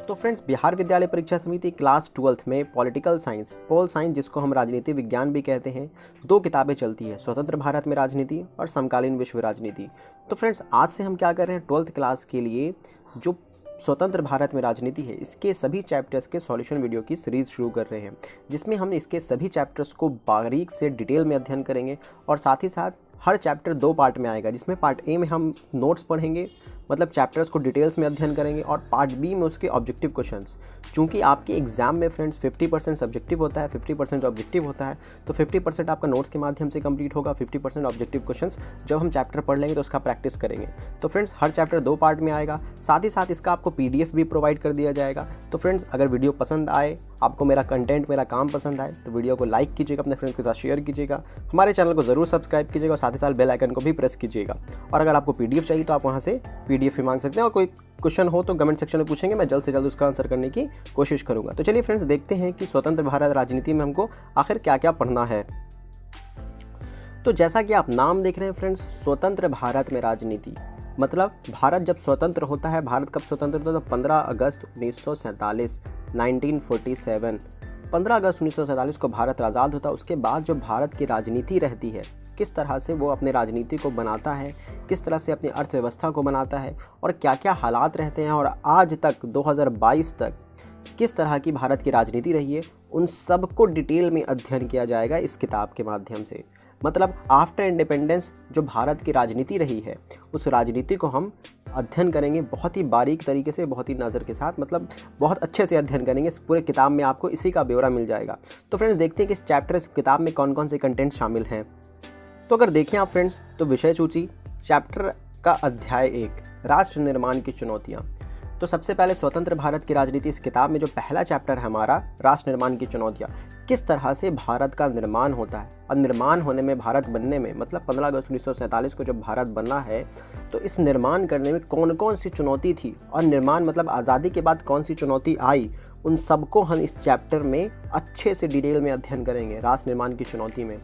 तो फ्रेंड्स, बिहार विद्यालय परीक्षा समिति क्लास 12th में पॉलिटिकल साइंस, पोल साइंस जिसको हम राजनीति विज्ञान भी कहते हैं, 2 किताबें चलती है, स्वतंत्र भारत में राजनीति और समकालीन विश्व राजनीति। तो फ्रेंड्स, आज से हम क्या कर रहे हैं, 12th क्लास के लिए जो स्वतंत्र भारत में राजनीति है, इसके सभी चैप्टर्स के सॉल्यूशन वीडियो की सीरीज़ शुरू कर रहे हैं, जिसमें हम इसके सभी चैप्टर्स को बारीक से डिटेल में अध्ययन करेंगे और साथ ही साथ हर चैप्टर 2 पार्ट में आएगा, जिसमें पार्ट ए में हम नोट्स पढ़ेंगे, मतलब चैप्टर्स को डिटेल्स में अध्ययन करेंगे, और पार्ट बी में उसके ऑब्जेक्टिव क्वेश्चंस। चूंकि आपके एग्जाम में फ्रेंड्स 50% सब्जेक्टिव होता है, 50% ऑब्जेक्टिव होता है, तो 50% आपका नोट्स के माध्यम से कंप्लीट होगा, 50% ऑब्जेक्टिव क्वेश्चंस जब हम चैप्टर पढ़ लेंगे तो उसका प्रैक्टिस करेंगे। तो फ्रेंड्स, हर चैप्टर 2 पार्ट में आएगा, साथ ही साथ इसका आपको PDF भी प्रोवाइड कर दिया जाएगा। तो फ्रेंड्स, अगर वीडियो पसंद आए, आपको मेरा कंटेंट, मेरा काम पसंद आए, तो वीडियो को लाइक कीजिएगा, अपने फ्रेंड्स के साथ शेयर कीजिएगा, हमारे चैनल को ज़रूर सब्सक्राइब कीजिएगा और साथ ही साथ बेल आइकन को भी प्रेस कीजिएगा। और अगर आपको PDF चाहिए तो आप वहाँ से PDF भी मांग सकते हैं, और कोई क्वेश्चन हो तो कमेंट सेक्शन में पूछेंगे, मैं जल्द से जल्द उसका आंसर करने की कोशिश करूँगा। तो चलिए फ्रेंड्स, देखते हैं कि स्वतंत्र भारत राजनीति में हमको आखिर क्या क्या पढ़ना है। तो जैसा कि आप नाम देख रहे हैं फ्रेंड्स, स्वतंत्र भारत में राजनीति, मतलब भारत जब स्वतंत्र होता है, भारत कब स्वतंत्र होता है, तो 15 अगस्त 1947, 1947, 15 अगस्त 1947 को भारत आज़ाद होता है। उसके बाद जो भारत की राजनीति रहती है, किस तरह से वो अपने राजनीति को बनाता है, किस तरह से अपनी अर्थव्यवस्था को बनाता है, और क्या क्या हालात रहते हैं, और आज तक 2022 तक किस तरह की भारत की राजनीति रही है, उन सब को डिटेल में अध्ययन किया जाएगा इस किताब के माध्यम से। मतलब आफ्टर इंडिपेंडेंस जो भारत की राजनीति रही है, उस राजनीति को हम अध्ययन करेंगे बहुत ही बारीक तरीके से, बहुत ही नज़र के साथ, मतलब बहुत अच्छे से अध्ययन करेंगे। इस पूरे किताब में आपको इसी का ब्यौरा मिल जाएगा। तो फ्रेंड्स, देखते हैं कि इस चैप्टर, इस किताब में कौन कौन से कंटेंट शामिल हैं। तो अगर देखें आप फ्रेंड्स, तो विषय सूची चैप्टर का अध्याय 1, राष्ट्र निर्माण की चुनौतियाँ। तो सबसे पहले स्वतंत्र भारत की राजनीति, इस किताब में जो पहला चैप्टर है हमारा, राष्ट्र निर्माण की चुनौतियाँ, किस तरह से भारत का निर्माण होता है, और निर्माण होने में, भारत बनने में, मतलब 15 अगस्त 1947 को जब भारत बना है, तो इस निर्माण करने में कौन कौन सी चुनौती थी, और निर्माण मतलब आज़ादी के बाद कौन सी चुनौती आई, उन सबको हम इस चैप्टर में अच्छे से डिटेल में अध्ययन करेंगे, राष्ट्र निर्माण की चुनौती में।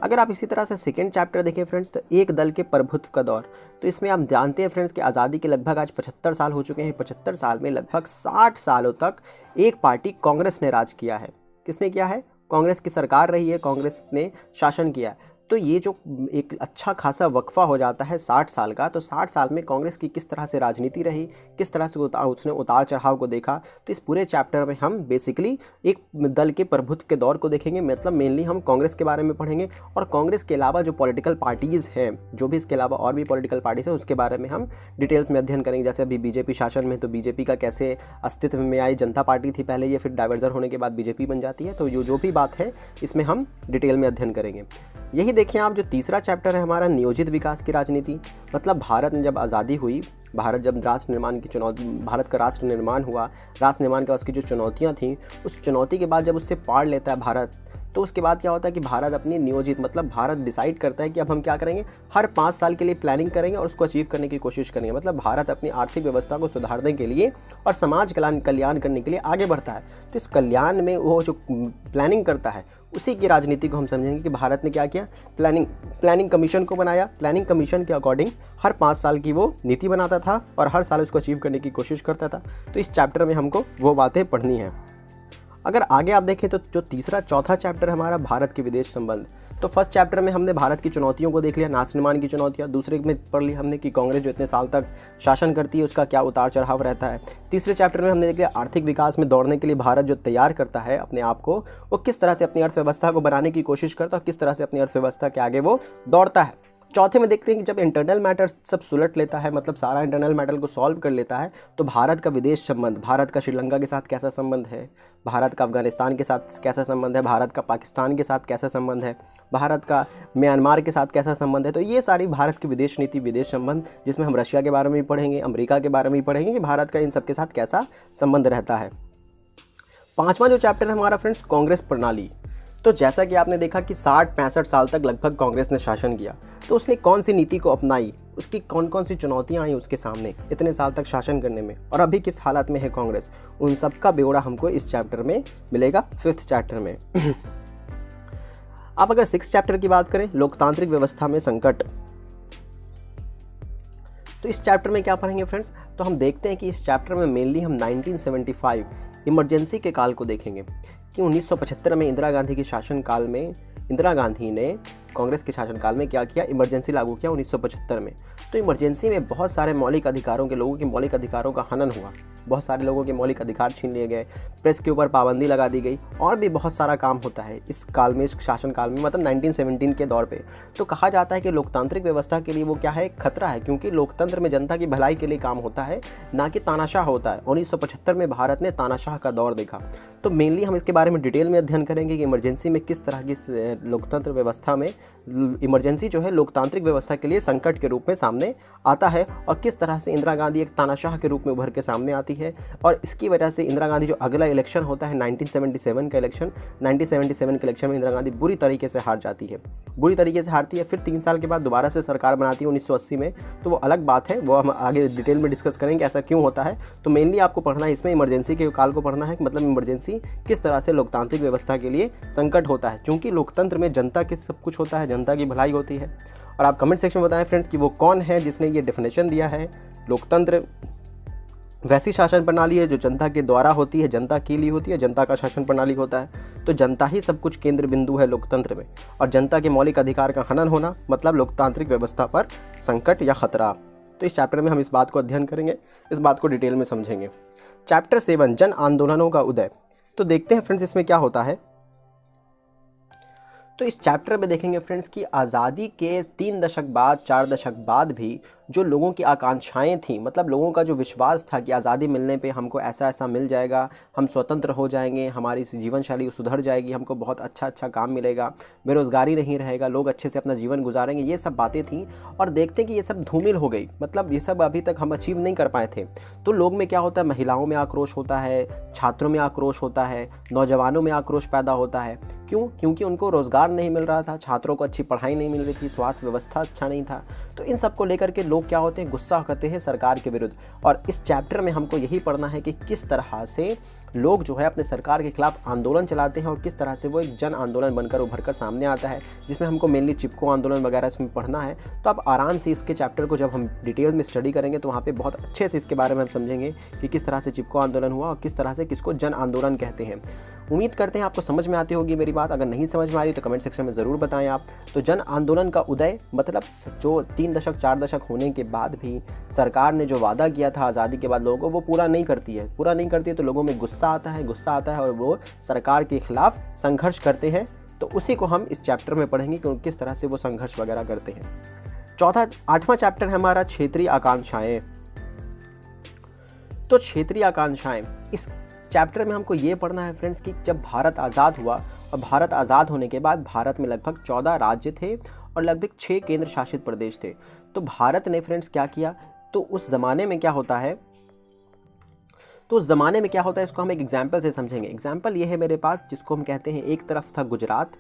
अगर आप इसी तरह से सेकेंड चैप्टर देखें फ्रेंड्स, तो एक दल के प्रभुत्व का दौर, तो इसमें आप जानते हैं फ्रेंड्स कि आज़ादी के लगभग आज 75 साल हो चुके हैं। 75 साल में लगभग 60 सालों तक एक पार्टी कांग्रेस ने राज किया है। किसने किया है? कांग्रेस की सरकार रही है, कांग्रेस ने शासन किया है। तो ये जो एक अच्छा खासा वक्फा हो जाता है 60 साल का, तो 60 साल में कांग्रेस की किस तरह से राजनीति रही, किस तरह से उसने उतार चढ़ाव को देखा, तो इस पूरे चैप्टर में हम बेसिकली एक दल के प्रभुत्व के दौर को देखेंगे। मतलब मेनली हम कांग्रेस के बारे में पढ़ेंगे, और कांग्रेस के अलावा जो पॉलिटिकल पार्टीज़ हैं, जो भी इसके अलावा और भी पॉलिटिकल पार्टीज़ हैं, उसके बारे में हम डिटेल्स में अध्ययन करेंगे। जैसे अभी बीजेपी शासन में, तो बीजेपी का कैसे अस्तित्व में आई, जनता पार्टी थी पहले, ये फिर डाइवर्जन होने के बाद बीजेपी बन जाती है। तो जो भी बात है इसमें हम डिटेल में अध्ययन करेंगे। यही देखें आप, जो तीसरा चैप्टर है हमारा, नियोजित विकास की राजनीति, मतलब भारत में जब आज़ादी हुई, भारत जब राष्ट्र निर्माण की चुनौती, भारत का राष्ट्र निर्माण हुआ, राष्ट्र निर्माण के बाद उसकी जो चुनौतियां थी, उस चुनौती के बाद जब उससे पार लेता है भारत, तो उसके बाद क्या होता है कि भारत अपनी नियोजित, मतलब भारत डिसाइड करता है कि अब हम क्या करेंगे, हर 5 साल के लिए प्लानिंग करेंगे और उसको अचीव करने की कोशिश करेंगे। मतलब भारत अपनी आर्थिक व्यवस्था को सुधारने के लिए और समाज कल्याण करने के लिए आगे बढ़ता है। तो इस कल्याण में वो जो प्लानिंग करता है, उसी की राजनीति को हम समझेंगे कि भारत ने क्या किया, प्लानिंग कमीशन को बनाया। प्लानिंग कमीशन के अकॉर्डिंग हर 5 साल की वो नीति बनाता था और हर साल उसको अचीव करने की कोशिश करता था। तो इस चैप्टर में हमको वो बातें पढ़नी है। अगर आगे आप देखें तो जो तीसरा चौथा चैप्टर है हमारा, भारत के विदेश संबंध। तो फर्स्ट चैप्टर में हमने भारत की चुनौतियों को देख लिया, राष्ट्र निर्माण की चुनौतियाँ। दूसरे में पढ़ लिया हमने कि कांग्रेस जो इतने साल तक शासन करती है, उसका क्या उतार चढ़ाव रहता है। तीसरे चैप्टर में हमने देख लिया आर्थिक विकास में दौड़ने के लिए भारत जो तैयार करता है अपने आप को, वो किस तरह से अपनी अर्थव्यवस्था को बनाने की कोशिश करता है, किस तरह से अपनी अर्थव्यवस्था के आगे वो दौड़ता है। चौथे में देखते हैं कि जब इंटरनल मैटर सब सुलट लेता है, मतलब सारा इंटरनल मैटर को सॉल्व कर लेता है, तो भारत का विदेश संबंध, भारत का श्रीलंका के साथ कैसा संबंध है, भारत का अफगानिस्तान के साथ कैसा संबंध है, भारत का पाकिस्तान के साथ कैसा संबंध है, भारत का म्यांमार के साथ कैसा संबंध है। तो ये सारी भारत की विदेश नीति, विदेश संबंध, जिसमें हम रशिया के बारे में भी पढ़ेंगे, अमेरिका के बारे में भी पढ़ेंगे कि भारत का इन सब के साथ कैसा संबंध रहता है। पांचवा जो चैप्टर है हमारा फ्रेंड्स, कांग्रेस प्रणाली। तो जैसा कि आपने देखा कि 60-65 साल तक लगभग कांग्रेस ने शासन किया, तो उसने कौन सी नीति को अपनाई, उसकी कौन कौन सी चुनौतियां आई उसके सामने इतने साल तक शासन करने में, और अभी किस हालत में है कांग्रेस, उन सब का ब्यौरा हमको इस चैप्टर में मिलेगा, 5th चैप्टर में। अब अगर 6th चैप्टर की बात करें, लोकतांत्रिक व्यवस्था में संकट, तो इस चैप्टर में क्या पढ़ेंगे फ्रेंड्स, तो हम देखते हैं कि इस चैप्टर में मेनली हम 1975 इमरजेंसी के काल को देखेंगे कि 1975 में इंदिरा गांधी के शासनकाल में इंदिरा गांधी ने कांग्रेस के शासनकाल में क्या किया, इमरजेंसी लागू किया 1975 में। तो इमरजेंसी में बहुत सारे मौलिक अधिकारों के लोगों के मौलिक अधिकारों का हनन हुआ, बहुत सारे लोगों के मौलिक अधिकार छीन लिए गए, प्रेस के ऊपर पाबंदी लगा दी गई और भी बहुत सारा काम होता है इस काल में, इस शासनकाल में, मतलब 1917 के दौर पे। तो कहा जाता है कि लोकतांत्रिक व्यवस्था के लिए वो क्या है, खतरा है, क्योंकि लोकतंत्र में जनता की भलाई के लिए काम होता है, ना कि तानाशाह होता है। 1975 में भारत ने तानाशाह का दौर देखा। तो मेनली हम इसके बारे में डिटेल में अध्ययन करेंगे कि इमरजेंसी में किस तरह की लोकतंत्र व्यवस्था में इमरजेंसी जो है लोकतांत्रिक व्यवस्था के लिए संकट के रूप में सामने आता है, और किस तरह से इंदिरा गांधी एक तानाशाह के रूप में उभर के सामने आती है। और इसकी वजह से इंदिरा गांधी जो अगला इलेक्शन होता है 1977 का इलेक्शन, 1977 के इलेक्शन में इंदिरा गांधी बुरी तरीके से हार जाती है, बुरी तरीके से हारती है। फिर 3 साल के बाद दोबारा से सरकार बनाती है 1980 में। तो वो अलग बात है, वो हम आगे डिटेल में डिस्कस करेंगे ऐसा क्यों होता है। तो मेनली आपको पढ़ना है इसमें, इमरजेंसी के काल को पढ़ना है, मतलब इमरजेंसी किस तरह से लोकतांत्रिक व्यवस्था के लिए संकट होता है, क्योंकि लोकतंत्र में जनता के सब कुछ होता है, जनता की भलाई होती है। और आप कमेंट सेक्शन में बताएं फ्रेंड्स कि वो कौन है जिसने ये डेफिनेशन दिया है, लोकतंत्र वैसी शासन प्रणाली है जो जनता के द्वारा होती है, जनता के लिए होती है, जनता का शासन प्रणाली होता है। तो जनता ही सब कुछ केंद्र बिंदु है लोकतंत्र में, और जनता के मौलिक अधिकार का हनन होना मतलब लोकतांत्रिक व्यवस्था पर संकट या खतरा। तो इस चैप्टर में हम इस बात को अध्ययन करेंगे, इस बात को डिटेल में समझेंगे। चैप्टर 7 जन आंदोलनों का उदय। तो देखते हैं फ्रेंड्स इसमें क्या होता है। तो इस चैप्टर में देखेंगे फ्रेंड्स कि आज़ादी के 3 दशक बाद, 4 दशक बाद भी जो लोगों की आकांक्षाएं थी, मतलब लोगों का जो विश्वास था कि आज़ादी मिलने पे हमको ऐसा ऐसा मिल जाएगा, हम स्वतंत्र हो जाएंगे, हमारी जीवन शैली सुधर जाएगी, हमको बहुत अच्छा अच्छा काम मिलेगा, बेरोज़गारी नहीं रहेगा, लोग अच्छे से अपना जीवन गुजारेंगे, ये सब बातें थीं। और देखते हैं कि ये सब धूमिल हो गई, मतलब ये सब अभी तक हम अचीव नहीं कर पाए थे। तो लोग में क्या होता है, महिलाओं में आक्रोश होता है, छात्रों में आक्रोश होता है, नौजवानों में आक्रोश पैदा होता है। क्यों? क्योंकि उनको रोज़गार नहीं मिल रहा था, छात्रों को अच्छी पढ़ाई नहीं मिल रही थी, स्वास्थ्य व्यवस्था अच्छा नहीं था। तो इन सब को लेकर के लोग क्या होते हैं, गुस्सा करते हैं सरकार के विरुद्ध। और इस चैप्टर में हमको यही पढ़ना है कि किस तरह से लोग जो है अपने सरकार के खिलाफ आंदोलन चलाते हैं और किस तरह से वो एक जन आंदोलन बनकर उभर कर सामने आता है, जिसमें हमको मेनली चिपको आंदोलन वगैरह इसमें पढ़ना है। तो आप आराम से इसके चैप्टर को जब हम डिटेल में स्टडी करेंगे तो वहाँ पे बहुत अच्छे से इसके बारे में हम समझेंगे कि किस तरह से चिपको आंदोलन हुआ और किस तरह से किसको जन आंदोलन कहते हैं। उम्मीद करते हैं आपको समझ में आती होगी मेरी बात। अगर नहीं समझ में आ रही तो कमेंट सेक्शन में ज़रूर बताएं आप। तो जन आंदोलन का उदय मतलब जो 3 दशक 4 दशक होने के बाद भी सरकार ने जो वादा किया था आज़ादी के बाद लोगों को, वो पूरा नहीं करती है, तो लोगों में गुस्सा आता है और वो सरकार के खिलाफ संघर्ष करते हैं। तो उसी को हम इस चैप्टर में पढ़ेंगे कि किस तरह से वो संघर्ष वगैरह करते हैं। 8वां चैप्टर है हमारा क्षेत्रीय आकांक्षाएं। तो क्षेत्रीय आकांक्षाएं, इस चैप्टर में हमको ये पढ़ना है फ्रेंड्स कि जब भारत आज़ाद हुआ, और भारत आज़ाद होने के बाद भारत में लगभग 14 राज्य थे और लगभग 6 केंद्र शासित प्रदेश थे। तो भारत ने फ्रेंड्स क्या किया, तो उस ज़माने में क्या होता है, इसको हम एक एग्जाम्पल से समझेंगे। एग्जाम्पल ये है मेरे पास, जिसको हम कहते हैं, एक तरफ था गुजरात,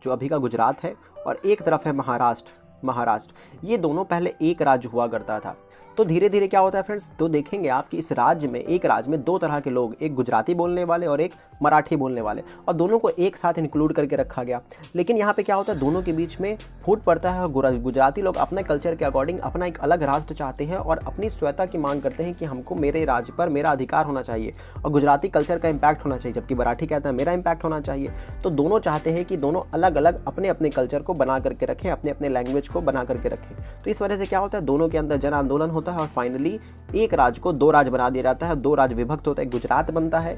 जो अभी का गुजरात है, और एक तरफ है महाराष्ट्र। ये दोनों पहले एक राज्य हुआ करता था। तो धीरे धीरे क्या होता है फ्रेंड्स, तो देखेंगे आप कि इस राज्य में, एक राज्य में 2 तरह के लोग, एक गुजराती बोलने वाले और एक मराठी बोलने वाले, और दोनों को एक साथ इंक्लूड करके रखा गया। लेकिन यहाँ पे क्या होता है, दोनों के बीच में फूट पड़ता है और गुजराती लोग अपने कल्चर के अकॉर्डिंग अपना एक अलग राष्ट्र चाहते हैं और अपनी स्वयता की मांग करते हैं कि हमको मेरे राज्य पर मेरा अधिकार होना चाहिए और गुजराती कल्चर का इम्पैक्ट होना चाहिए, जबकि मराठी कहता है मेरा इम्पैक्ट होना चाहिए। तो दोनों चाहते हैं कि दोनों अलग अलग अपने अपने कल्चर को बना करके रखें, अपने अपने लैंग्वेज को बना करके रखें। तो इस वजह से क्या होता है, दोनों के अंदर जन आंदोलन होता है और फाइनली एक राज्य को 2 राज्य बना दिया जाता है, 2 राज्य विभक्त होता है, गुजरात बनता है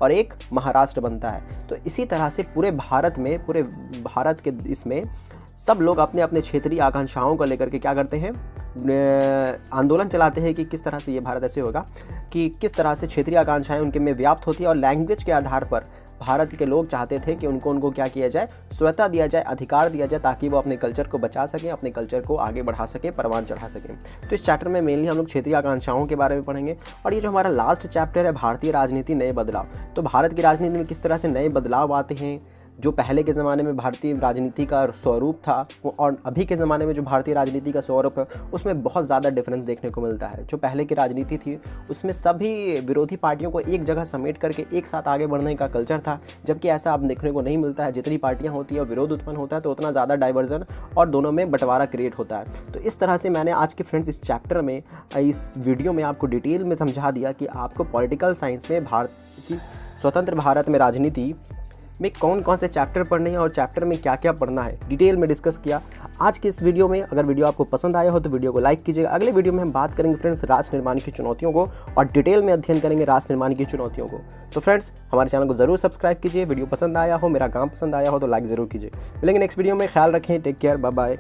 और एक महाराष्ट्र बनता है। तो इसी तरह से पूरे भारत के इसमें सब लोग अपने अपने क्षेत्रीय आकांक्षाओं को लेकर के क्या करते हैं, आंदोलन चलाते हैं कि किस तरह से ये भारत ऐसे होगा कि किस तरह से क्षेत्रीय आकांक्षाएं उनके में व्याप्त होती है। और लैंग्वेज के आधार पर भारत के लोग चाहते थे कि उनको क्या किया जाए, स्वतः दिया जाए, अधिकार दिया जाए, ताकि वो अपने कल्चर को बचा सकें, अपने कल्चर को आगे बढ़ा सकें, परवान चढ़ा सकें। तो इस चैप्टर में मेनली हम लोग क्षेत्रीय आकांक्षाओं के बारे में पढ़ेंगे। और ये जो हमारा लास्ट चैप्टर है, भारतीय राजनीति नए बदलाव, तो भारत की राजनीति में किस तरह से नए बदलाव आते हैं, जो पहले के ज़माने में भारतीय राजनीति का स्वरूप था वो और अभी के ज़माने में जो भारतीय राजनीति का स्वरूप है उसमें बहुत ज़्यादा डिफरेंस देखने को मिलता है। जो पहले की राजनीति थी उसमें सभी विरोधी पार्टियों को एक जगह समेट करके एक साथ आगे बढ़ने का कल्चर था, जबकि ऐसा अब देखने को नहीं मिलता है। जितनी पार्टियाँ होती है और विरोध उत्पन्न होता है तो उतना ज़्यादा डाइवर्जन और दोनों में बंटवारा क्रिएट होता है। तो इस तरह से मैंने आज के फ्रेंड्स इस चैप्टर में, इस वीडियो में आपको डिटेल में समझा दिया कि आपको पॉलिटिकल साइंस में भारत की स्वतंत्र भारत में राजनीति में कौन कौन से चैप्टर पढ़ने हैं और चैप्टर में क्या क्या पढ़ना है, डिटेल में डिस्कस किया आज के इस वीडियो में। अगर वीडियो आपको पसंद आया हो तो वीडियो को लाइक कीजिएगा। अगले वीडियो में हम बात करेंगे फ्रेंड्स राष्ट्र निर्माण की चुनौतियों को और डिटेल में अध्ययन करेंगे राष्ट्र निर्माण की चुनौतियों को। तो फ्रेंड्स हमारे चैनल को जरूर सब्सक्राइब कीजिए। वीडियो पसंद आया हो, मेरा काम पसंद आया हो तो लाइक ज़रूर कीजिए। मिलेंगे नेक्स्ट वीडियो में, ख्याल रखें, टेक केयर, बाय बाय।